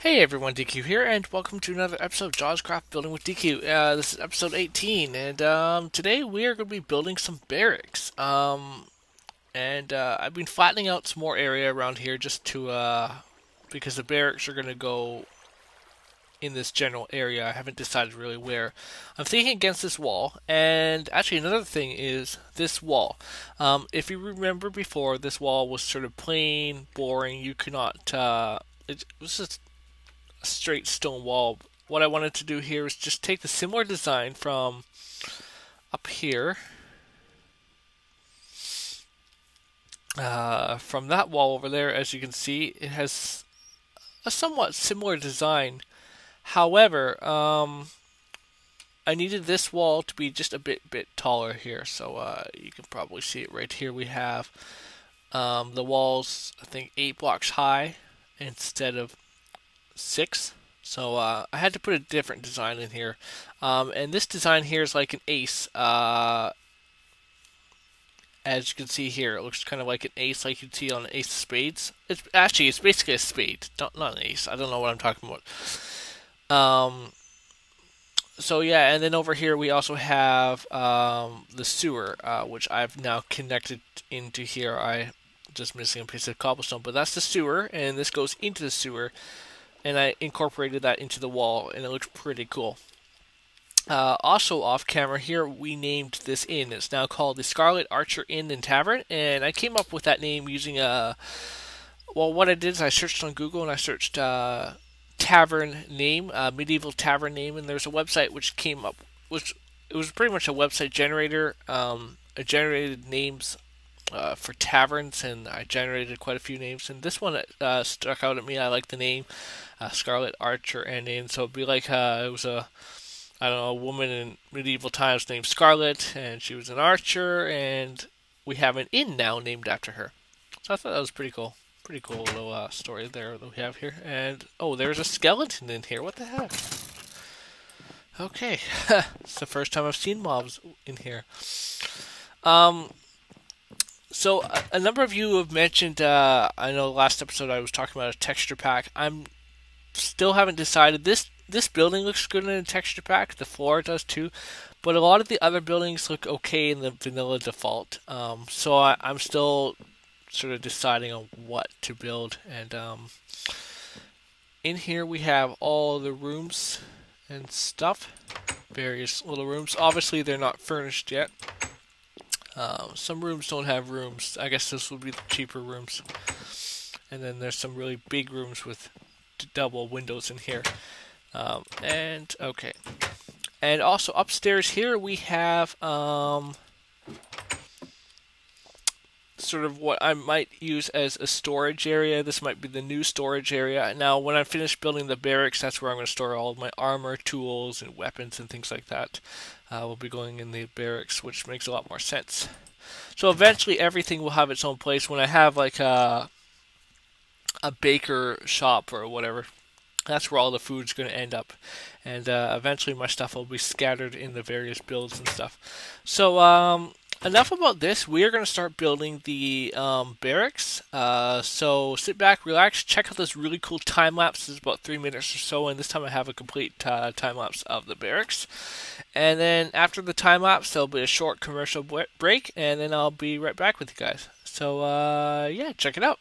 Hey everyone, DQ here, and welcome to another episode of Jawscraft Building with DQ. This is episode 18, and today we are going to be building some barracks. I've been flattening out some more area around here just to, because the barracks are going to go in this general area. I haven't decided really where. I'm thinking against this wall, and actually another thing is this wall. If you remember before, this wall was sort of plain, boring. You could not, it was just a straight stone wall. What I wanted to do here is just take the similar design from up here, from that wall over there. As you can see, it has a somewhat similar design. However, I needed this wall to be just a bit taller here, so you can probably see it right here. We have the walls, I think, 8 blocks high instead of 6. So I had to put a different design in here. And this design here is like an ace. As you can see here, it looks kind of like an ace, like you'd see on an ace of spades. It's basically a spade, not an ace. I don't know what I'm talking about. Um, so yeah, and then over here we also have the sewer, which I've now connected into here. I just missing a piece of cobblestone, but that's the sewer, and this goes into the sewer, and I incorporated that into the wall, and it looks pretty cool. Also off camera here, we named this inn. It's now called the Scarlet Archer Inn and Tavern, and I came up with that name using what I did is I searched on Google and I searched tavern name, medieval tavern name, and there's a website which came up, which it was pretty much a website generator. It generated names for taverns, and I generated quite a few names. And this one stuck out at me. I like the name Scarlet Archer and Inn, so it'd be like it was a I don't know, a woman in medieval times named Scarlet, and she was an archer, and we have an inn now named after her. So I thought that was pretty cool. Pretty cool little story there that we have here. And oh, there's a skeleton in here. What the heck? Okay, it's the first time I've seen mobs in here. Um, so a number of you have mentioned. I know last episode I was talking about a texture pack. I'm still haven't decided. This building looks good in a texture pack. The floor does too, but a lot of the other buildings look okay in the vanilla default. So I'm still sort of deciding on what to build. And in here we have all the rooms and stuff, various little rooms. Obviously they're not furnished yet. Some rooms don't have rooms. I guess this would be the cheaper rooms. And then there's some really big rooms with double windows in here. And okay, and also upstairs here we have sort of what I might use as a storage area. This might be the new storage area. Now, when I finish building the barracks, that's where I'm going to store all of my armor, tools, and weapons and things like that. Will be going in the barracks, which makes a lot more sense. So eventually, everything will have its own place. When I have like a baker shop or whatever, that's where all the food's going to end up, and eventually my stuff will be scattered in the various builds and stuff. So enough about this. We are going to start building the barracks. So sit back, relax, check out this really cool time lapse. It's about 3 minutes or so, and this time I have a complete time lapse of the barracks. And then after the time lapse, there'll be a short commercial break, and then I'll be right back with you guys. So yeah, check it out.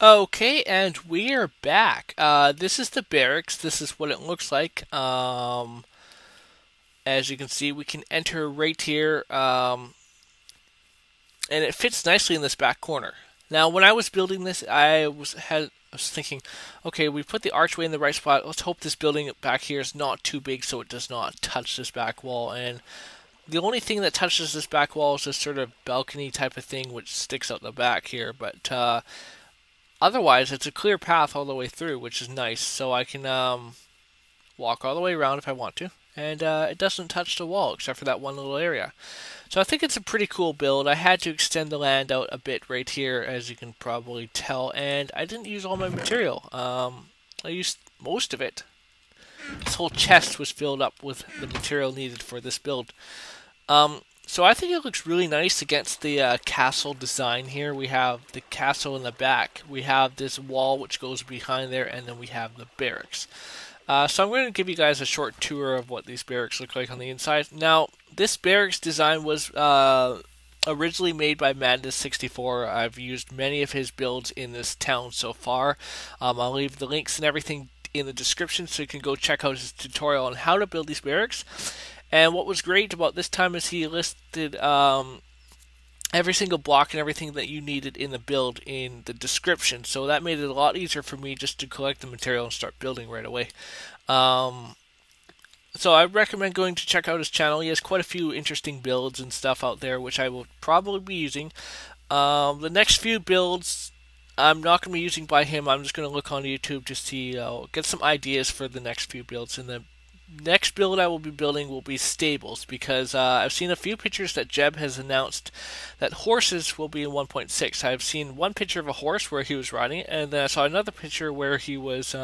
Okay, and we are back. This is the barracks. This is what it looks like. As you can see, we can enter right here, and it fits nicely in this back corner. Now, when I was building this, I was thinking, okay, we put the archway in the right spot. Let's hope this building back here is not too big, so it does not touch this back wall. And the only thing that touches this back wall is this sort of balcony type of thing, which sticks out the back here. But otherwise, it's a clear path all the way through, which is nice. So I can walk all the way around if I want to, and it doesn't touch the wall except for that one little area. So I think it's a pretty cool build. I had to extend the land out a bit right here, as you can probably tell, and I didn't use all my material. I used most of it. This whole chest was filled up with the material needed for this build. So I think it looks really nice against the castle design here. We have the castle in the back. We have this wall which goes behind there, and then we have the barracks. So I'm going to give you guys a short tour of what these barracks look like on the inside. Now, this barracks design was originally made by Madness64. I've used many of his builds in this town so far. I'll leave the links and everything in the description so you can go check out his tutorial on how to build these barracks. And what was great about this time is he listed every single block and everything that you needed in the build in the description. So that made it a lot easier for me just to collect the material and start building right away. So I recommend going to check out his channel. He has quite a few interesting builds and stuff out there, which I will probably be using. The next few builds I'm not going to be using by him. I'm just going to look on YouTube to see, get some ideas for the next few builds. And the next build I will be building will be stables, because I've seen a few pictures that Jeb has announced that horses will be in 1.6. I've seen one picture of a horse where he was riding it, and then I saw another picture where he was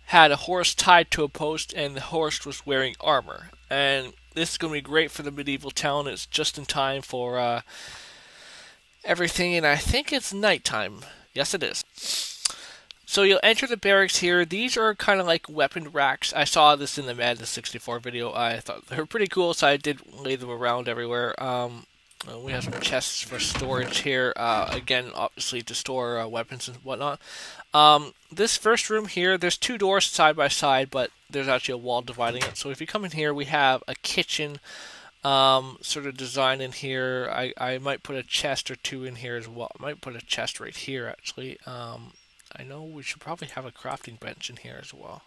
had a horse tied to a post, and the horse was wearing armor. And this is going to be great for the medieval town. It's just in time for everything, and I think it's nighttime. Yes, it is. So you'll enter the barracks here. These are kind of like weapon racks. I saw this in the Madness 64 video. I thought they were pretty cool, so I did lay them around everywhere. We have some chests for storage here. Again, obviously to store weapons and whatnot. This first room here, there's two doors side by side, but there's actually a wall dividing it. So if you come in here, we have a kitchen sort of design in here. I might put a chest or two in here as well. I might put a chest right here, actually. I know we should probably have a crafting bench in here as well.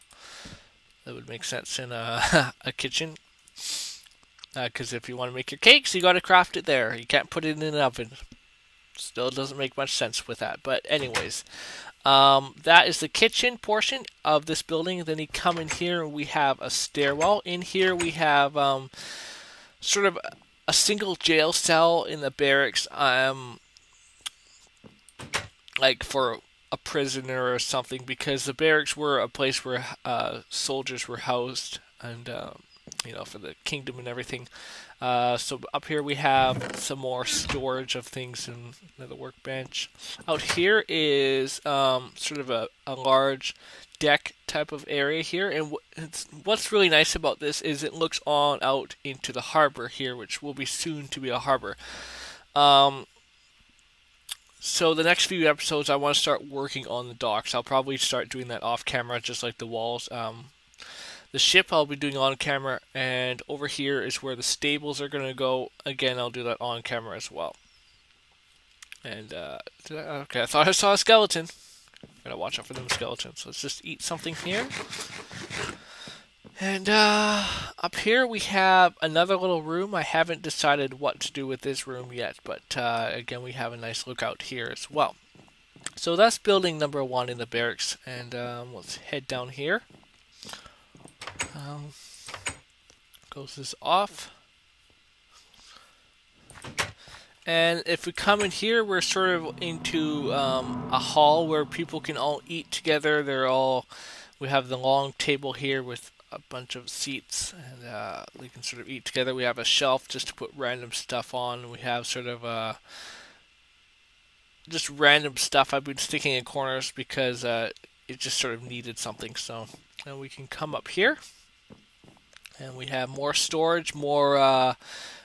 That would make sense in a kitchen. Because if you want to make your cakes, you got to craft it there. You can't put it in an oven. Still doesn't make much sense with that. But anyways, that is the kitchen portion of this building. Then you come in here and we have a stairwell. In here we have sort of a single jail cell in the barracks. Like for a prisoner or something, because the barracks were a place where soldiers were housed, and for the kingdom and everything. So up here we have some more storage of things and another workbench. Out here is sort of a large deck type of area here, and what's really nice about this is it looks on out into the harbor here, which will be soon to be a harbor. So the next few episodes, I want to start working on the docks. I'll probably start doing that off camera, just like the walls. The ship I'll be doing on camera, and over here is where the stables are going to go. Again, I'll do that on camera as well. And, okay, I thought I saw a skeleton. Gotta watch out for them skeletons. Let's just eat something here. And up here we have another little room. I haven't decided what to do with this room yet, but again, we have a nice lookout here as well. So that's building number 1 in the barracks, and let's head down here. Close this off. And if we come in here, we're sort of into a hall where people can all eat together. We have the long table here with a bunch of seats, and we can sort of eat together. We have a shelf just to put random stuff on. We have sort of just random stuff I've been sticking in corners because it just sort of needed something. So we can come up here, and we have more storage, more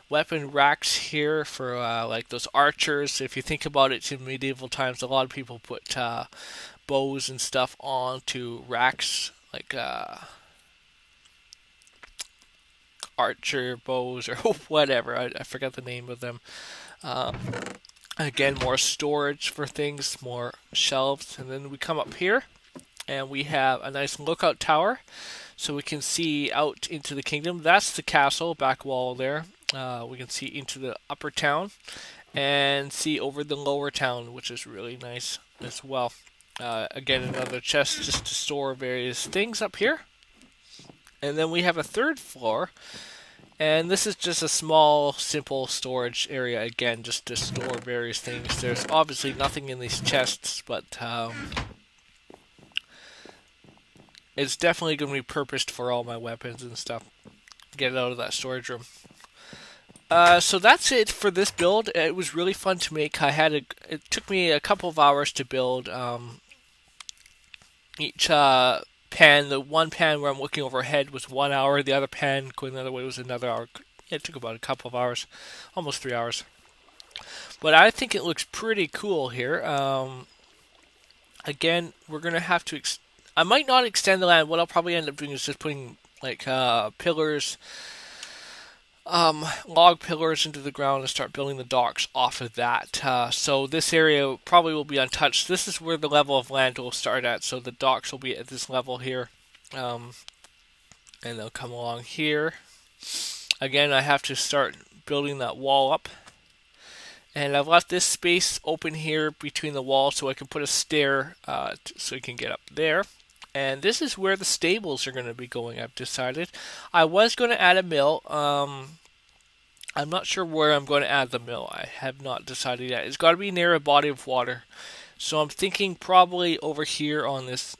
weapon racks here for like those archers. If you think about it, in medieval times, a lot of people put bows and stuff onto racks, like archer bows or whatever. I forgot the name of them. Uh, Again, more storage for things, more shelves, and then we come up here and we have a nice lookout tower, so we can see out into the kingdom. That's the castle, back wall there. We can see into the upper town and see over the lower town, which is really nice as well. Again, another chest just to store various things up here. And then we have a third floor, and this is just a small, simple storage area, again, just to store various things. There's obviously nothing in these chests, but it's definitely going to be purposed for all my weapons and stuff. Get it out of that storage room. So that's it for this build. It was really fun to make. It took me a couple of hours to build each pan. The one pan where I'm looking overhead was 1 hour. The other pan going the other way was another hour. It took about a couple of hours, almost 3 hours. But I think it looks pretty cool here. Again, we're gonna have to. I might not extend the land. What I'll probably end up doing is just putting like pillars, log pillars into the ground and start building the docks off of that. So this area probably will be untouched. This is where the level of land will start at. So the docks will be at this level here, and they'll come along here. Again, I have to start building that wall up. And I've left this space open here between the walls so I can put a stair so you can get up there. And this is where the stables are going to be going, I've decided. I was going to add a mill. I'm not sure where I'm going to add the mill. I have not decided yet. It's got to be near a body of water. So I'm thinking probably over here on this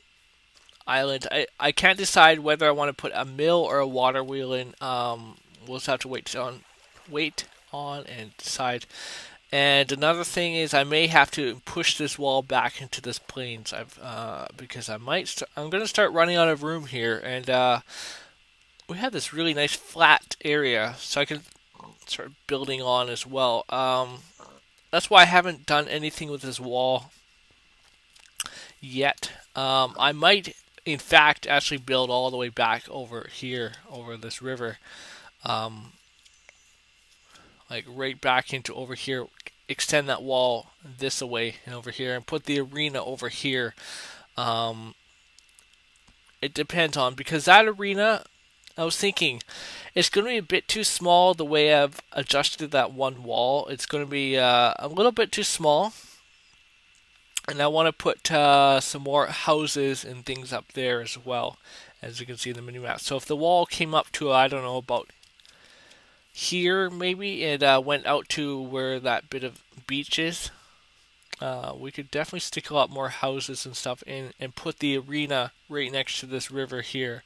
island. I can't decide whether I want to put a mill or a water wheel in. We'll just have to wait on and decide. And another thing is, I may have to push this wall back into this plains. Because I'm going to start running out of room here, and we have this really nice flat area, so I can start building on as well. That's why I haven't done anything with this wall yet. I might, in fact, actually build all the way back over here, over this river. Like right back into over here, extend that wall this away and over here, and put the arena over here. It depends on, because that arena, I was thinking, it's going to be a bit too small the way I've adjusted that one wall. It's going to be a little bit too small. And I want to put some more houses and things up there as well, as you can see in the mini map. So if the wall came up to, I don't know, about here maybe, it went out to where that bit of beach is, we could definitely stick a lot more houses and stuff in and put the arena right next to this river here.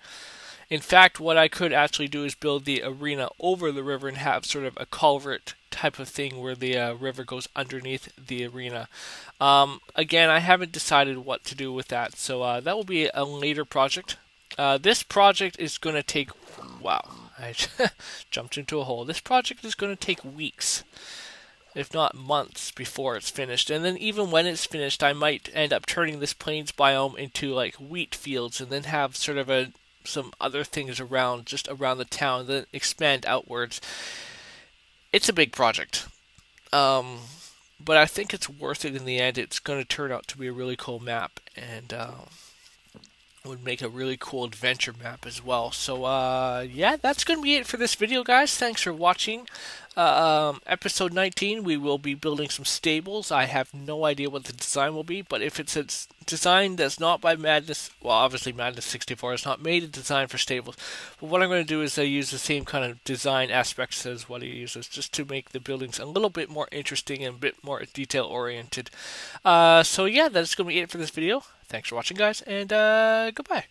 In fact, what I could actually do is build the arena over the river and have sort of a culvert type of thing where the river goes underneath the arena. Again, I haven't decided what to do with that, so that will be a later project. This project is going to take... Wow, I jumped into a hole. This project is going to take weeks, if not months, before it's finished. And then even when it's finished, I might end up turning this plains biome into like wheat fields, and then have sort of some other things around, just around the town, then expand outwards. It's a big project. But I think it's worth it in the end. It's going to turn out to be a really cool map, and would make a really cool adventure map as well. So yeah, that's going to be it for this video, guys. Thanks for watching. Episode 19, we will be building some stables. I have no idea what the design will be, but if it's a design that's not by Madness, well, obviously Madness 64 is not made a design for stables, but what I'm going to do is use the same kind of design aspects as what he uses, just to make the buildings a little bit more interesting and a bit more detail oriented. So yeah, that's going to be it for this video. Thanks for watching, guys, and goodbye.